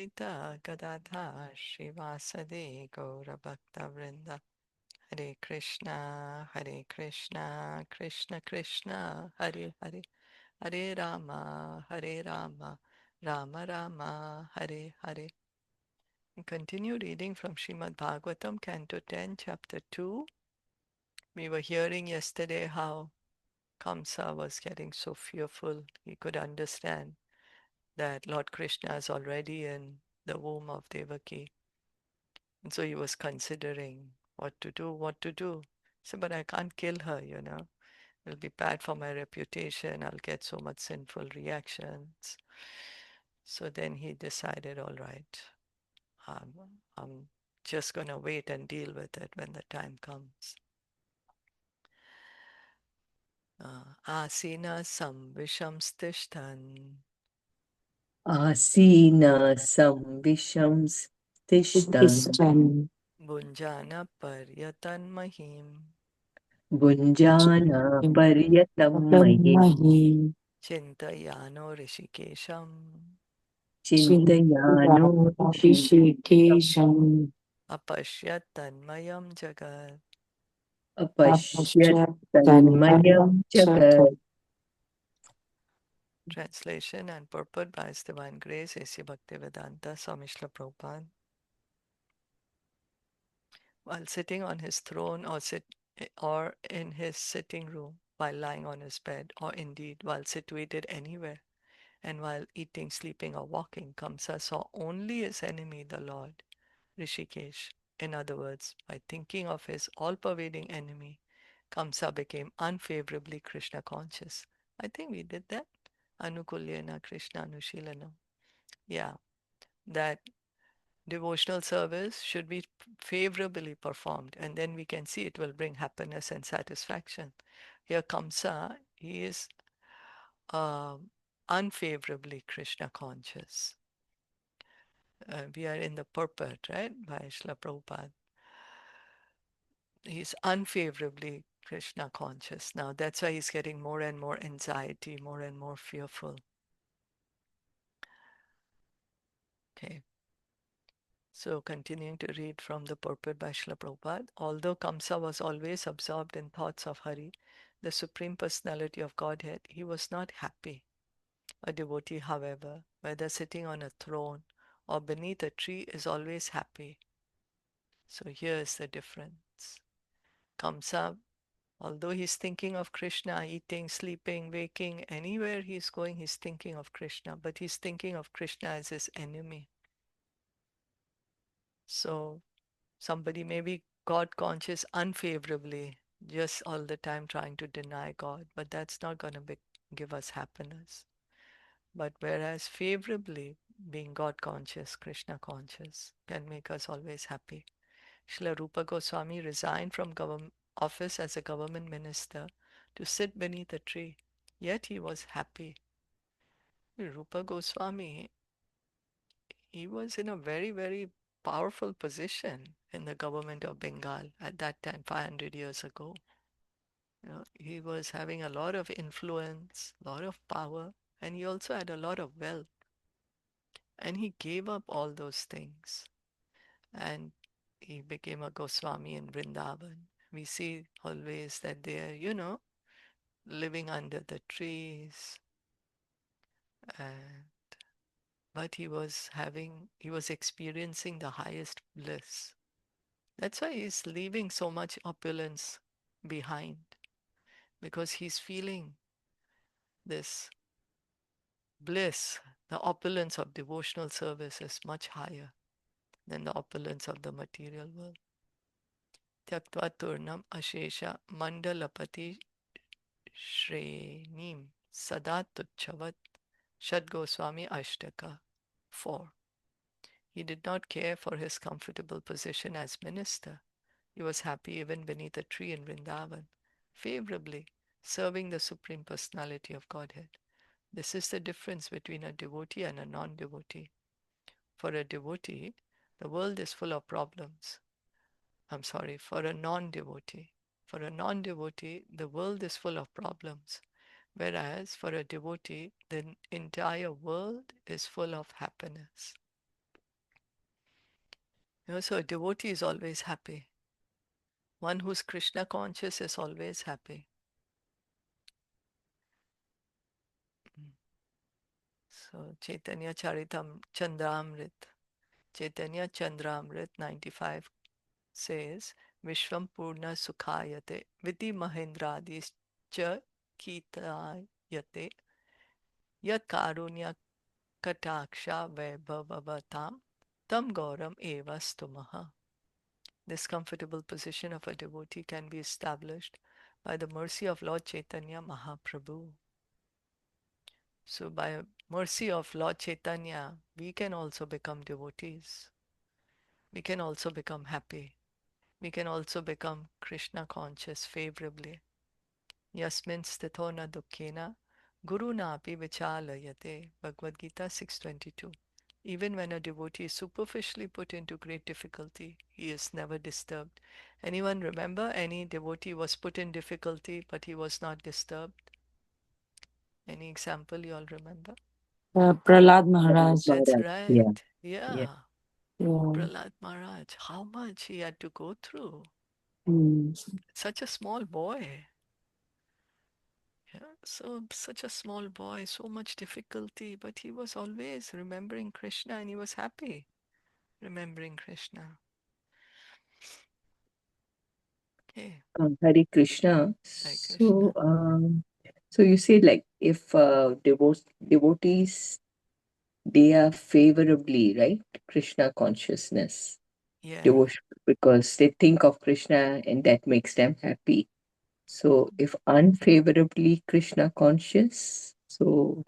Advaita Gadadha Srivasade Gaura Bhakta Vrinda Hare Krishna Krishna Krishna Hare Hare Hare Rama Rama Rama Hare Hare. We continue reading from Srimad Bhagavatam, Canto 10, Chapter 2. We were hearing yesterday how Kamsa was getting so fearful. He could understand that Lord Krishna is already in the womb of Devaki. And so he was considering what to do, what to do. So, but I can't kill her, you know. It'll be bad for my reputation. I'll get so much sinful reactions. So then he decided, all right, I'm just going to wait and deal with it when the time comes. Asina samvisham stishtan Asina samvisham tishtan Tishan Bunjana paryatan mahim Gunjana paryatam mahi Mahi Chintayano rishikesham Chintayano rishikam Rishikesham Apashyat tanmayam jagat. Apashyat Apashyat tanmayam Tanmayam jagat. Jagat. Translation and purport by His Divine Grace, A.C. Bhaktivedanta Swami Srila Prabhupada. While sitting on his throne or in his sitting room, while lying on his bed, or indeed while situated anywhere, and while eating, sleeping, or walking, Kamsa saw only his enemy, the Lord, Rishikesh. In other words, by thinking of his all-pervading enemy, Kamsa became unfavorably Krishna conscious. I think we did that. Anukulyena Krishna Anushilana. Yeah, that devotional service should be favorably performed, and then we can see it will bring happiness and satisfaction. Here Kamsa, he is unfavorably Krishna conscious. We are in the purport, right, by Srila Prabhupada. He's unfavorably Krishna conscious. Now that's why he's getting more and more anxiety, more and more fearful. Okay. So continuing to read from the purport by Srila Prabhupada, although Kamsa was always absorbed in thoughts of Hari, the Supreme Personality of Godhead, he was not happy. A devotee, however, whether sitting on a throne or beneath a tree, is always happy. So here's the difference. Kamsa, although he's thinking of Krishna, eating, sleeping, waking, anywhere he's going, he's thinking of Krishna, but he's thinking of Krishna as his enemy. So somebody may be God conscious unfavorably, just all the time trying to deny God, but that's not going to give us happiness. But whereas favorably, being God conscious, Krishna conscious, can make us always happy. Srila Rupa Goswami resigned from office as a government minister to sit beneath a tree, yet he was happy. Rupa Goswami, he was in a very, very powerful position in the government of Bengal at that time, 500 years ago. You know, he was having a lot of influence, a lot of power, and he also had a lot of wealth. And he gave up all those things. And he became a Goswami in Vrindavan. We see always that they're, living under the trees. And, but he was experiencing the highest bliss. That's why he's leaving so much opulence behind, because he's feeling this bliss. The opulence of devotional service is much higher than the opulence of the material world. Tyaktva turnam ashesha mandalapati shrenim sada tuchavat Shad Goswami Ashtaka. 4. He did not care for his comfortable position as minister. He was happy even beneath a tree in Vrindavan, favorably serving the Supreme Personality of Godhead. This is the difference between a devotee and a non-devotee. For a devotee, the world is full of problems. For a non-devotee. For a non-devotee, the world is full of problems. Whereas for a devotee, the entire world is full of happiness. So a devotee is always happy. One who's Krishna conscious is always happy. Mm. So Chaitanya Charitam Chandramrit. Chaitanya Chandramrit 95 says, Vishwam Purna Sukhayate Viti Mahendradis Cha Kitayate Yat Karunya Kataksha Vaibhavatam Tam Gauram Eva Stumaha. This comfortable position of a devotee can be established by the mercy of Lord Chaitanya Mahaprabhu. So, by mercy of Lord Chaitanya, we can also become devotees. We can also become happy. We can also become Krishna conscious favorably. Yasmin sthito na dukkhena guru napi vichalayate. Bhagavad Gita 6:22. Even when a devotee is superficially put into great difficulty, he is never disturbed. Anyone remember any devotee was put in difficulty but he was not disturbed? Any example you all remember? Prahlad Maharaj. That's Maharaj. Yeah. right. Yeah. Yeah. Yeah. Prahlad Maharaj. How much he had to go through. Mm. Such a small boy. Yeah. So such a small boy, so much difficulty, but he was always remembering Krishna and he was happy remembering Krishna. Okay. Hare Krishna. Hare So, Krishna. so you say like if devotees they are favorably right Krishna consciousness Yeah. devotion because they think of Krishna and that makes them happy. So if unfavorably Krishna conscious, so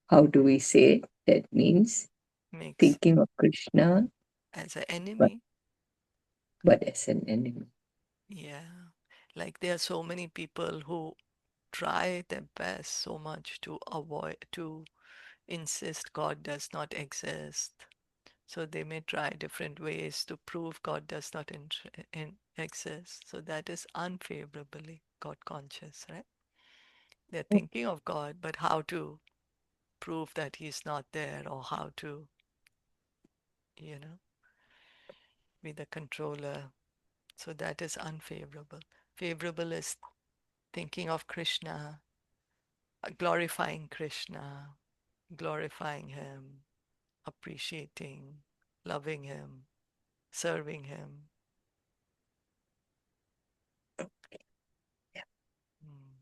how do we say it? That means Makes thinking of Krishna as an but enemy. but as an enemy. Yeah. Like there are so many people who try their best so much to avoid, to insist God does not exist. So they may try different ways to prove God does not exist. So that is unfavorably God conscious, right? They're thinking of God, but how to prove that He's not there or how to, you know, be the controller. So that is unfavorable. Favorable is thinking of Krishna, glorifying Krishna, glorifying Him, appreciating, loving Him, serving Him. Mm.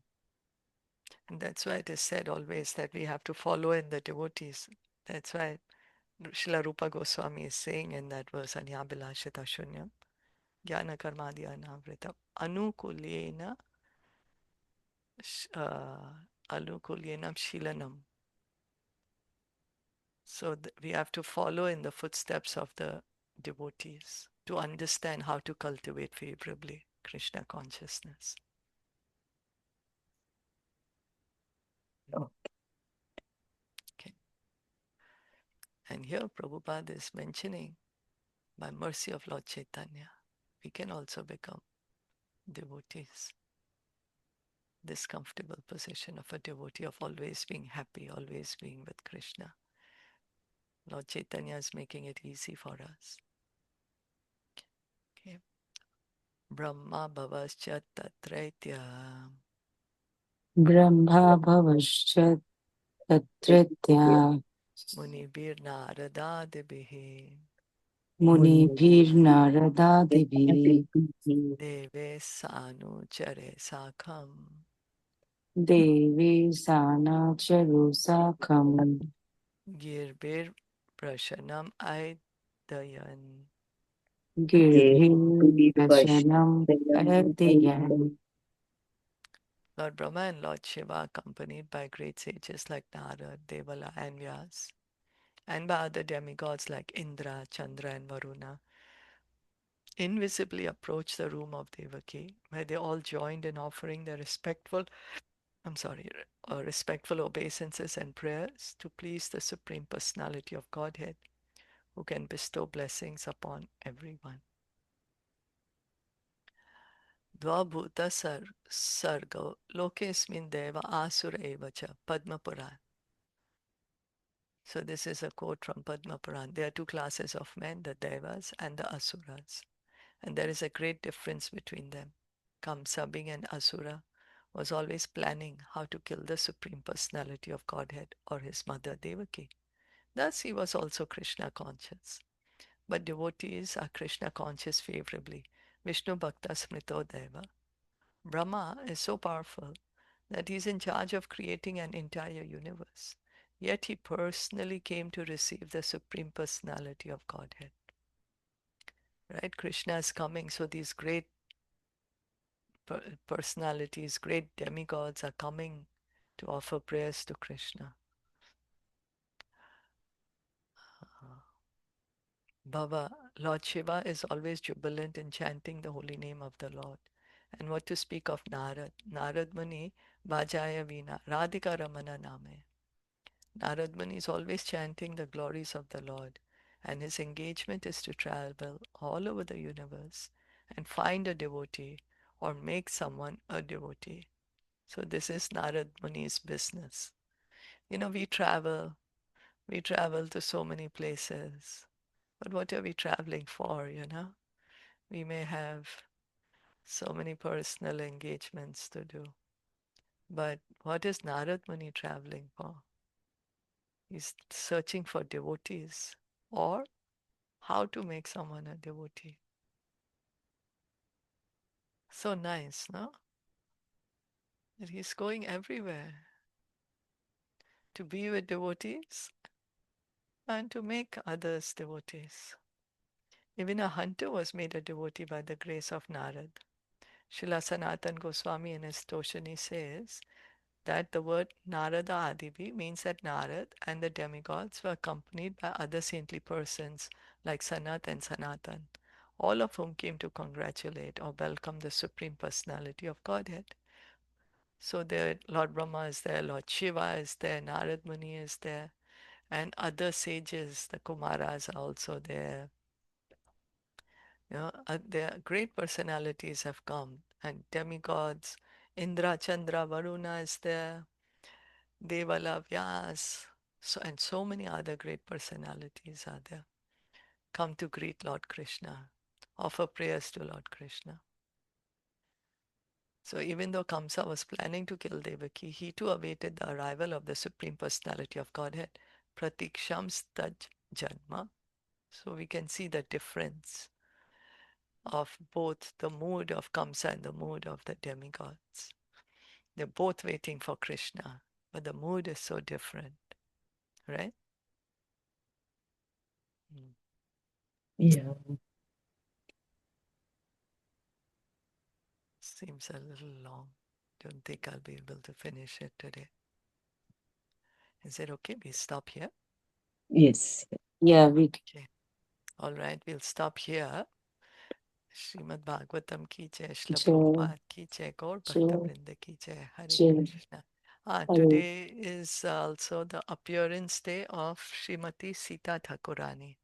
And that's why it is said always that we have to follow in the devotees. That's why Srila Rupa Goswami is saying in that verse, Anyabilashita Shunyam, Jnana Karmadi Anavritam, Anukulyena, Anukulyenam Shilanam. So we have to follow in the footsteps of the devotees to understand how to cultivate favorably Krishna consciousness. Oh, Okay. And here Prabhupada is mentioning, by mercy of Lord Chaitanya, we can also become devotees. This comfortable position of a devotee of always being happy, always being with Krishna. Lord Chaitanya is making it easy for us. Okay. Brahma bhavascha tatraitya Brahma Bhavasya Tatritya munibir naradadibihi Munibhir Naradadibhi deve sanu chare sakham Devi Sana Charusakam girbir prashanam aidayan. Girbhir Vasanam Adiyan. Lord Brahma and Lord Shiva, accompanied by great sages like Narad, Devala, and Vyas, and by other demigods like Indra, Chandra, and Varuna, invisibly approached the room of Devaki, where they all joined in offering their respectful obeisances and prayers to please the Supreme Personality of Godhead, who can bestow blessings upon everyone. Dvabhuta sargo lokesmin deva asura eva cha Padma Puran. So this is a quote from Padma Puran. There are two classes of men, the Devas and the Asuras. And there is a great difference between them. Kamsa, being an Asura, was always planning how to kill the Supreme Personality of Godhead or his mother Devaki. Thus he was also Krishna conscious. But devotees are Krishna conscious favorably. Vishnu Bhakta Smrito Deva. Brahma is so powerful that he is in charge of creating an entire universe. Yet he personally came to receive the Supreme Personality of Godhead. Right? Krishna is coming, so these great personalities, great demigods are coming to offer prayers to Krishna. Bhava, Lord Shiva is always jubilant in chanting the holy name of the Lord. And what to speak of Narad? Narad Muni, Bhajaya Veena, Radhika Ramana Name. Narad Muni is always chanting the glories of the Lord, and his engagement is to travel all over the universe and find a devotee or make someone a devotee. So this is Narad Muni's business. We travel to so many places, but what are we traveling for? We may have so many personal engagements to do, but what is Narad Muni traveling for? He's searching for devotees or how to make someone a devotee. So nice, no? That he's going everywhere to be with devotees and to make others devotees. Even a hunter was made a devotee by the grace of Narad. Srila Sanatan Goswami in his Toshani says that the word Narada Adivi means that Narad and the demigods were accompanied by other saintly persons like Sanat and Sanatan, all of whom came to congratulate or welcome the Supreme Personality of Godhead. So there, Lord Brahma is there, Lord Shiva is there, Narad Muni is there, and other sages, the Kumaras are also there. Their great personalities have come, and demigods, Indra, Chandra, Varuna is there, Devala, Vyas, and so many other great personalities are there. Come to greet Lord Krishna, offer prayers to Lord Krishna. So even though Kamsa was planning to kill Devaki, he too awaited the arrival of the Supreme Personality of Godhead, Pratiksham Staj Janma. So we can see the difference of both the mood of Kamsa and the mood of the demigods. They're both waiting for Krishna, but the mood is so different, right? Mm. Yeah. Seems a little long. Don't think I'll be able to finish it today. Is it okay? We stop here? Yes. Yeah, we Okay. All right, we'll stop here. Shrimad Bhagavatam की जय Srila Joe, Prabhupada की जय गौर भक्त Joe, वृंद की जय हरे Joe. Krishna Hello. Today is also the appearance day of Srimati Sita Thakurani.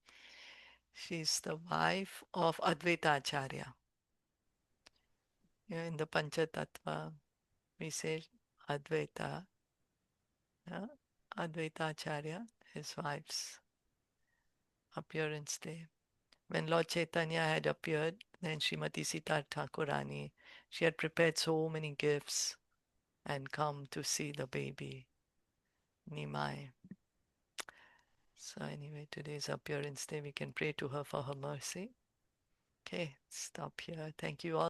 She's the wife of Advaita Acharya. In the Panchatattva, we say Advaita, yeah? Advaita Acharya, his wife's appearance day. When Lord Chaitanya had appeared, then Srimati Sita Thakurani, she had prepared so many gifts and come to see the baby, Nimai. So anyway, today's appearance day, we can pray to her for her mercy. Okay, stop here. Thank you all.